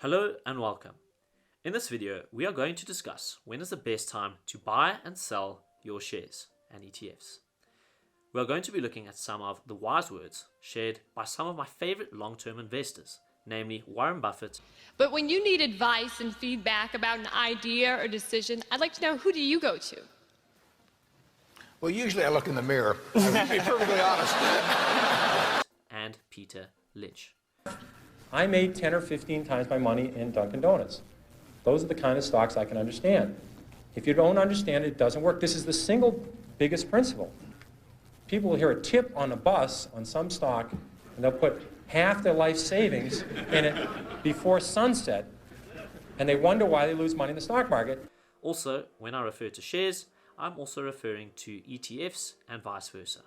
Hello and welcome. In this video, we are going to discuss when is the best time to buy and sell your shares and ETFs. We are going to be looking at some of the wise words shared by some of my favorite long-term investors, namely Warren Buffett. But when you need advice and feedback about an idea or decision, I'd like to know, who do you go to? Well, usually I look in the mirror. I'm to be perfectly honest. And Peter Lynch. I made 10 or 15 times my money in Dunkin' Donuts. Those are the kind of stocks I can understand. If you don't understand it, it doesn't work. This is the single biggest principle. People will hear a tip on a bus on some stock, and they'll put half their life savings in it before sunset, and they wonder why they lose money in the stock market. Also, when I refer to shares, I'm also referring to ETFs and vice versa.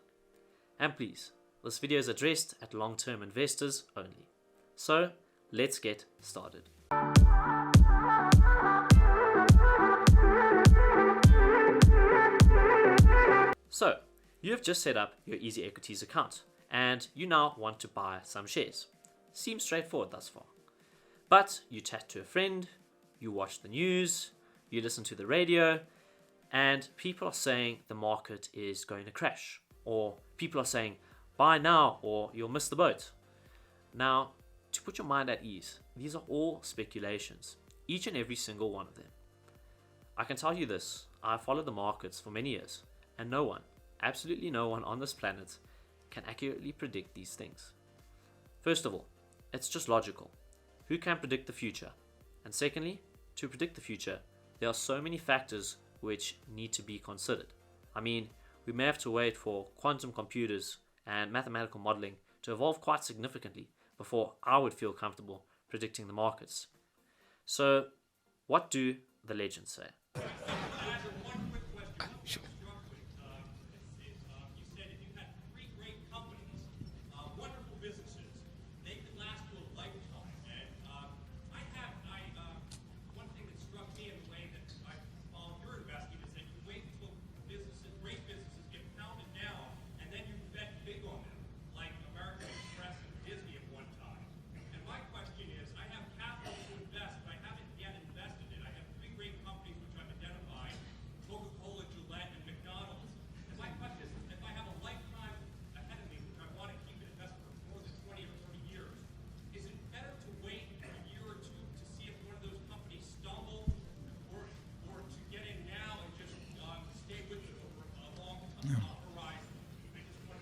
And please, this video is addressed at long-term investors only. So, let's get started. So, you have just set up your EasyEquities account and you now want to buy some shares. Seems straightforward thus far. But you chat to a friend, you watch the news, you listen to the radio, and people are saying the market is going to crash, or people are saying buy now or you'll miss the boat. Now, to put your mind at ease, these are all speculations, each and every single one of them. I can tell you this, I've followed the markets for many years, and no one, absolutely no one on this planet can accurately predict these things. First of all, it's just logical. Who can predict the future? And secondly, to predict the future, there are so many factors which need to be considered. I mean, we may have to wait for quantum computers and mathematical modeling to evolve quite significantly before I would feel comfortable predicting the markets. So, what do the legends say?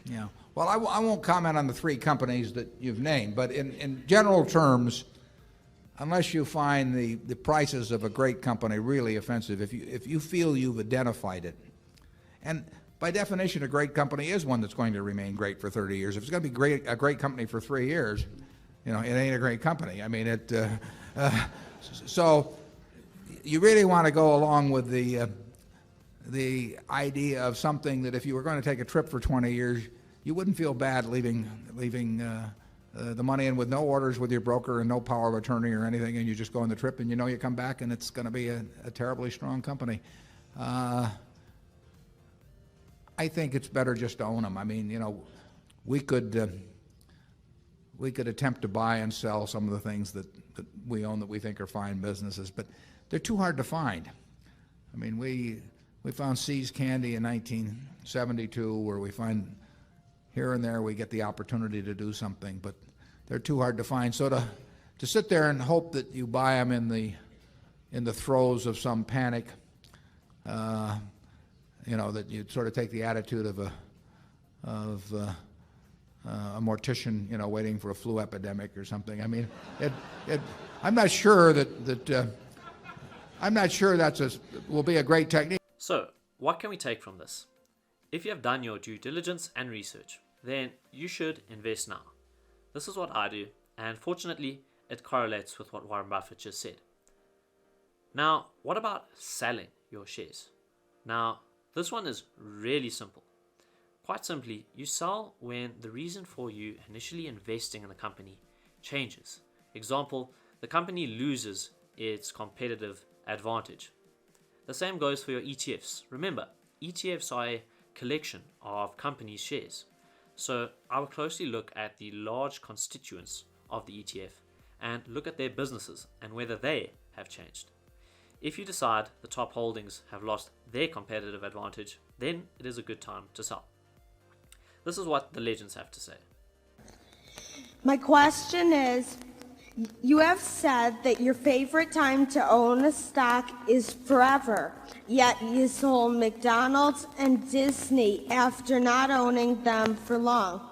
Yeah. Well, I won't comment on the three companies that you've named, but in general terms, unless you find the prices of a great company really offensive, if you feel you've identified it, and by definition, a great company is one that's going to remain great for 30 years. If it's going to be a great company for 3 years, it ain't a great company. I mean, so you really want to go along with the idea of something that if you were going to take a trip for 20 years, you wouldn't feel bad leaving the money in with no orders with your broker and no power of attorney or anything, and you just go on the trip and you come back and it's going to be a terribly strong company. I think it's better just to own them. I mean, we could attempt to buy and sell some of the things that we own that we think are fine businesses, but they're too hard to find. I mean, we found See's Candy in 1972, where we find here and there we get the opportunity to do something, but they're too hard to find. So to sit there and hope that you buy them in the throes of some panic, that you sort of take the attitude of a mortician, waiting for a flu epidemic or something. I mean, I'm not sure that will be a great technique. So, what can we take from this? If you have done your due diligence and research, then you should invest now. This is what I do, and fortunately, it correlates with what Warren Buffett just said. Now, what about selling your shares? Now, this one is really simple. Quite simply, you sell when the reason for you initially investing in the company changes. Example, the company loses its competitive advantage. The same goes for your ETFs. Remember, ETFs are a collection of companies' shares. So I will closely look at the large constituents of the ETF and look at their businesses and whether they have changed. If you decide the top holdings have lost their competitive advantage, then it is a good time to sell. This is what the legends have to say. My question is, you have said that your favorite time to own a stock is forever, yet you sold McDonald's and Disney after not owning them for long.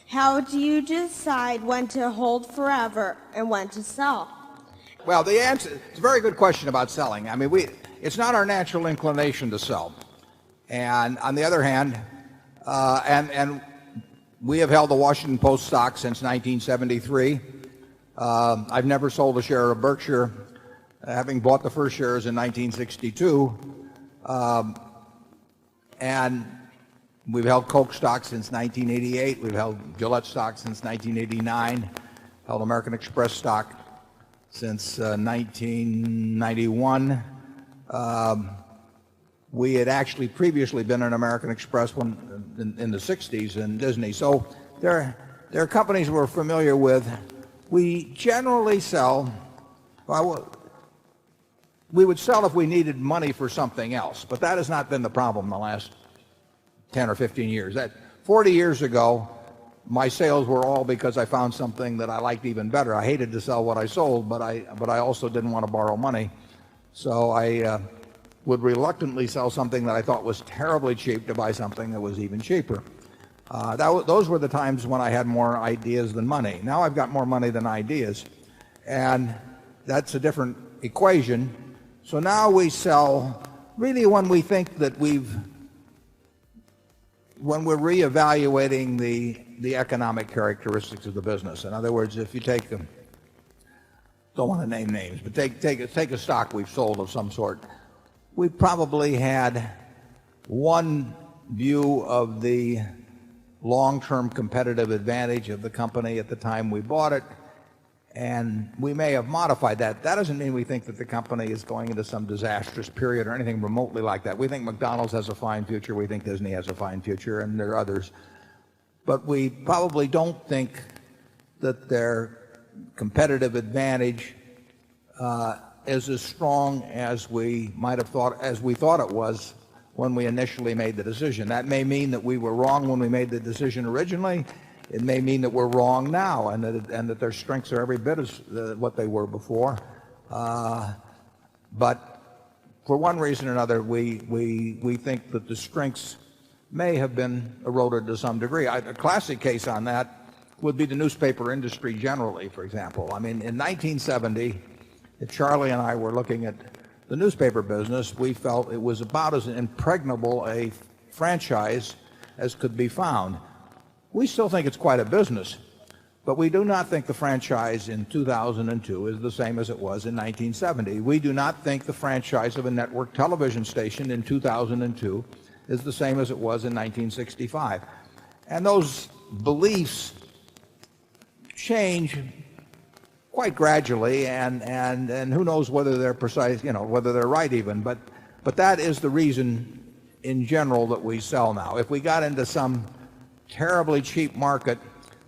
How do you decide when to hold forever and when to sell? Well, the answer, it's a very good question about selling. I mean, it's not our natural inclination to sell. And on the other hand, and we have held the Washington Post stock since 1973. I've never sold a share of Berkshire, having bought the first shares in 1962. And we've held Coke stock since 1988. We've held Gillette stock since 1989. Held American Express stock since 1991. We had actually previously been an American Express in the 60s and Disney. So there are companies we're familiar with. We generally sell, well, we would sell if we needed money for something else, but that has not been the problem in the last 10 or 15 years. 40 years ago, my sales were all because I found something that I liked even better. I hated to sell what I sold, but I also didn't want to borrow money. So I would reluctantly sell something that I thought was terribly cheap to buy something that was even cheaper. Those were the times when I had more ideas than money. Now I've got more money than ideas, and that's a different equation. So now we sell really when we think that when we're reevaluating the economic characteristics of the business. In other words, if you take don't want to name names, but take a stock we've sold of some sort. We probably had one view of the long-term competitive advantage of the company at the time we bought it, and we may have modified that. That doesn't mean we think that the company is going into some disastrous period or anything remotely like that. We think McDonald's has a fine future. We think Disney has a fine future, and there are others. But we probably don't think that their competitive advantage is as strong as we might have thought, as we thought it was when we initially made the decision. That may mean that we were wrong when we made the decision originally. It may mean that we're wrong now, and that their strengths are every bit as what they were before. But for one reason or another, we think that the strengths may have been eroded to some degree. A classic case on that would be the newspaper industry generally, for example. I mean, in 1970, if Charlie and I were looking at the newspaper business, we felt it was about as impregnable a franchise as could be found. We still think it's quite a business, but we do not think the franchise in 2002 is the same as it was in 1970. We do not think the franchise of a network television station in 2002 is the same as it was in 1965. And those beliefs change quite gradually, and who knows whether they're precise, whether they're right even, but that is the reason in general that we sell now. If we got into some terribly cheap market,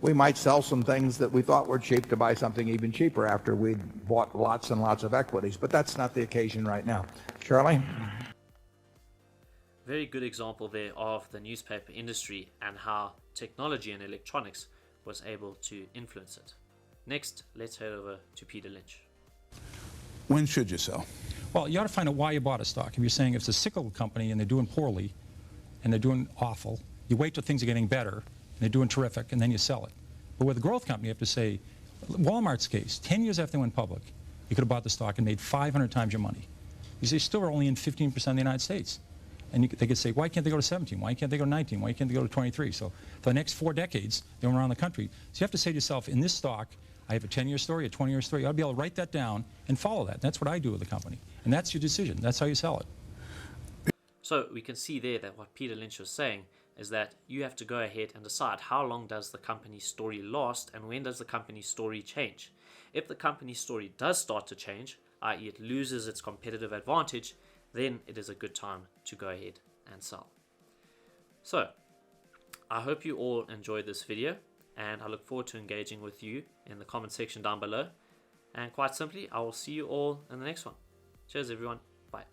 we might sell some things that we thought were cheap to buy something even cheaper after we'd bought lots and lots of equities, but that's not the occasion right now. Charlie? Very good example there of the newspaper industry and how technology and electronics was able to influence it. Next, let's head over to Peter Lynch. When should you sell? Well, you ought to find out why you bought a stock. If you're saying it's a cyclical company and they're doing poorly and they're doing awful, you wait till things are getting better and they're doing terrific, and then you sell it. But with a growth company, you have to say, Walmart's case, 10 years after they went public, you could have bought the stock and made 500 times your money. You say, still are only in 15% of the United States. And they could say, why can't they go to 17? Why can't they go to 19? Why can't they go to 23? So for the next 4 decades, they went around the country. So you have to say to yourself, in this stock, I have a 10-year story, a 20-year story. You ought to be able to write that down and follow that. That's what I do with the company. And that's your decision. That's how you sell it. So we can see there that what Peter Lynch was saying is that you have to go ahead and decide how long does the company's story last and when does the company's story change. If the company's story does start to change, i.e. it loses its competitive advantage, then it is a good time to go ahead and sell. So I hope you all enjoyed this video, and I look forward to engaging with you in the comment section down below. And quite simply, I will see you all in the next one. Cheers, everyone. Bye.